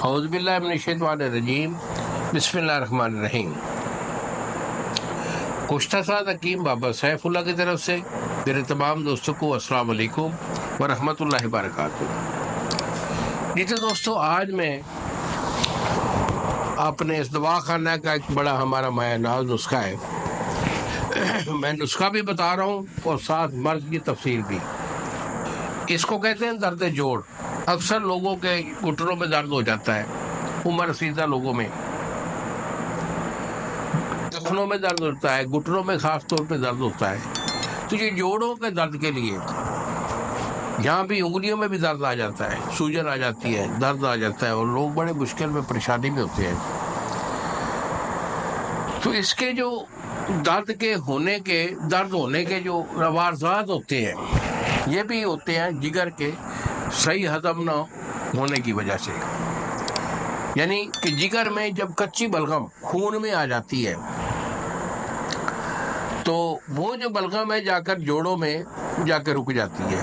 اعوذ باللہ من الشیطان الرجیم، بسم اللہ الرحمن الرحیم۔ گزشتہ سال حکیم بابا سیف اللہ کی طرف سے میرے تمام دوستوں کو السلام علیکم ورحمۃ اللہ وبرکاتہ۔ جی تو دوستو، آج میں اپنے اس دوا خانہ کا ایک بڑا ہمارا مایہ ناز نسخہ ہے، میں نسخہ بھی بتا رہا ہوں اور ساتھ مرض کی تفصیل بھی۔ اس کو کہتے ہیں درد جوڑ۔ اکثر لوگوں کے گھٹنوں میں درد ہو جاتا ہے، عمر رسیدہ لوگوں میں ٹخنوں میں درد ہوتا ہے، گھٹنوں میں خاص طور پہ درد ہوتا ہے۔ تو یہ جوڑوں کے درد کے لیے یہاں بھی انگلیوں میں بھی درد آ جاتا ہے، سوجن آ جاتی ہے، درد آ جاتا ہے اور لوگ بڑے مشکل میں پریشانی میں ہوتے ہیں۔ تو اس کے جو درد ہونے کے جو عوارضات ہوتے ہیں، یہ بھی ہوتے ہیں جگر کے صحیح ہضم نہ ہونے کی وجہ سے۔ یعنی کہ جگر میں جب کچی بلغم خون میں آ جاتی ہے تو وہ جو بلغم ہے جا کر جوڑوں میں جا کے رک جاتی ہے،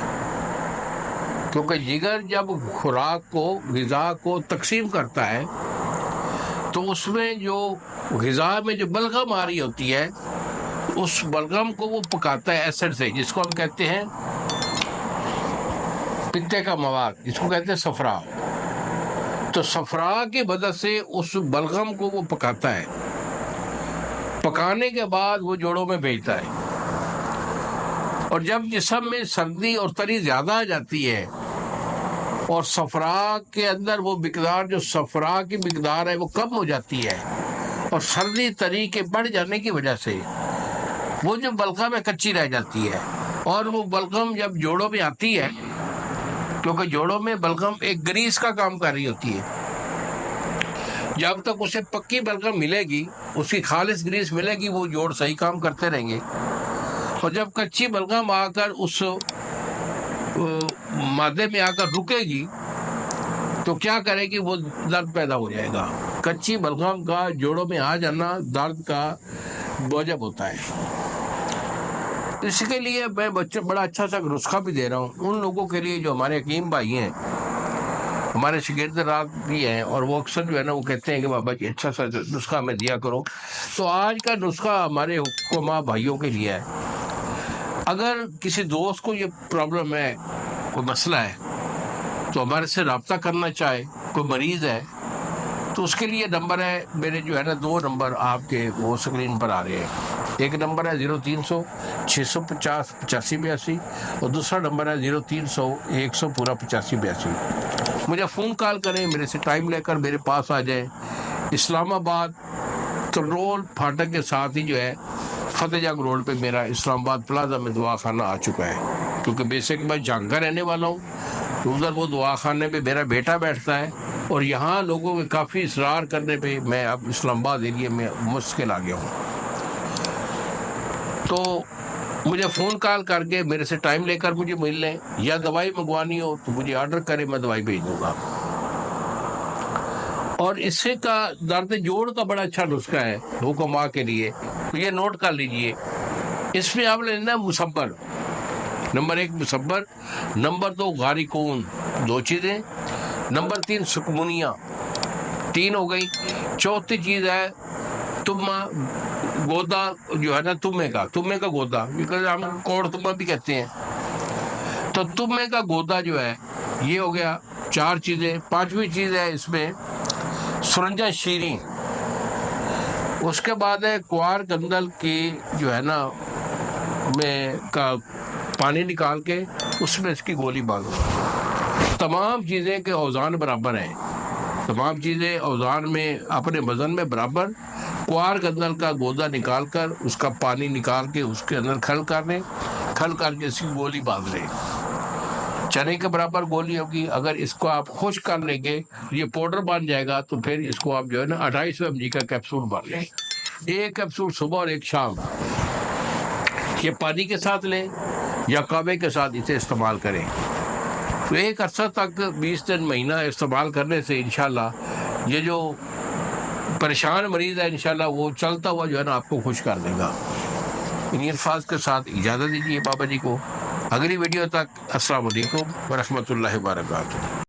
کیونکہ جگر جب خوراک کو، غذا کو تقسیم کرتا ہے تو اس میں جو غذا میں جو بلغم آ رہی ہوتی ہے اس بلغم کو وہ پکاتا ہے ایسڈ سے، جس کو ہم کہتے ہیں پتے کا مواد، جس کو کہتے ہیں صفرا۔ تو صفرا کی مدد سے اس بلغم کو وہ پکاتا ہے، پکانے کے بعد وہ جوڑوں میں بھیجتا ہے۔ اور جب جسم میں سردی اور تری زیادہ آ جاتی ہے اور صفرا کے اندر وہ مقدار، جو صفرا کی مقدار ہے وہ کم ہو جاتی ہے اور سردی تری کے بڑھ جانے کی وجہ سے وہ جو بلغم ہے کچی رہ جاتی ہے، اور وہ بلغم جب جوڑوں میں آتی ہے، کیونکہ جوڑوں میں بلغم ایک گریس کا کام کر رہی ہوتی ہے، جب تک اسے پکی بلغم ملے گی، اس کی خالص گریس ملے گی، وہ جوڑ صحیح کام کرتے رہیں گے۔ اور جب کچی بلغم آ کر اس مادے میں آ کر رکے گی تو کیا کرے گی، وہ درد پیدا ہو جائے گا۔ کچی بلغم کا جوڑوں میں آ جانا درد کا موجب ہوتا ہے۔ اس کے لیے میں بڑا اچھا سا نسخہ بھی دے رہا ہوں ان لوگوں کے لیے جو ہمارے حکیم بھائی ہیں، ہمارے شاگرد رات بھی ہیں، اور وہ اکثر جو ہے نا وہ کہتے ہیں کہ بابا جی اچھا سا نسخہ ہمیں دیا کرو۔ تو آج کا نسخہ ہمارے حکماء بھائیوں کے لیے ہے۔ اگر کسی دوست کو یہ پرابلم ہے، کوئی مسئلہ ہے، تو ہمارے سے رابطہ کرنا چاہے، کوئی مریض ہے، تو اس کے لیے نمبر ہے میرے جو ہے نا، 2 نمبر آپ کے وہ اسکرین پر آ رہے ہیں۔ ایک نمبر ہے 0300 650 8582 اور دوسرا نمبر ہے 0300 100 پورا 8582۔ مجھے فون کال کریں، میرے سے ٹائم لے کر میرے پاس آ جائیں۔ اسلام آباد کنٹرول پھاٹک کے ساتھ ہی جو ہے فتح جنگ روڈ پہ میرا اسلام آباد پلازا میں دوا خانہ آ چکا ہے، کیونکہ بیسک میں جنگ کا رہنے والا ہوں، تو ادھر وہ دوا خانے پہ میرا بیٹا بیٹھتا ہے، اور یہاں لوگوں کے کافی اصرار کرنے پہ میں اب اسلام آباد ایریے میں مشکل آ گیا ہوں۔ تو مجھے فون کال کر کے میرے سے ٹائم لے کر مجھے مل لیں، یا دوائی منگوانی ہو تو مجھے آرڈر کریں، میں دوائی بھیج دوں گا۔ اور اس کا درد جوڑ کا بڑا اچھا نسخہ ہے حکماء کے لیے، تو یہ نوٹ کر لیجئے۔ اس میں آپ لینا ہے مصبر، نمبر 1 مصبر، نمبر 2 غاری کون، 2 چیزیں، نمبر 3 سکمونیا، 3 ہو گئی۔ چوتھی چیز ہے تما، گودا جو ہے نا تمے کا گودا، ہم کوڑ تما بھی کہتے ہیں، تو تمے کا گودا جو ہے یہ ہو گیا 4 چیزیں۔ 5ویں چیز ہے اس میں سرنجا شیریں، اس کے بعد ہے کوار گندل کی جو ہے نا میں کا پانی نکال کے اس میں اس کی گولی باندھو۔ تمام چیزیں کے اوزان برابر ہیں، تمام چیزیں اوزان میں اپنے وزن میں برابر۔ کوار گندل کا گودا نکال کر اس کا پانی نکال کے اس کے اندر کھل کر کے اس کی گولی باندھ لیں، چنے کے برابر گولی ہوگی۔ اگر اس کو آپ خشک کر لیں گے، یہ پاؤڈر بن جائے گا، تو پھر اس کو آپ جو ہے نا 250 mg کا کیپسول بن لیں، 1 کیپسول صبح اور 1 شام۔ یہ پانی کے ساتھ لیں یا قہوے کے ساتھ اسے استعمال کریں۔ تو ایک عرصہ تک 20 دن مہینہ استعمال کرنے سے انشاءاللہ یہ جو پریشان مریض ہے انشاءاللہ وہ چلتا ہوا جو ہے نا آپ کو خوش کر دے گا۔ ان الفاظ کے ساتھ اجازت دیجیے بابا جی کو، اگلی ویڈیو تک السلام علیکم ورحمۃ اللہ وبرکاتہ۔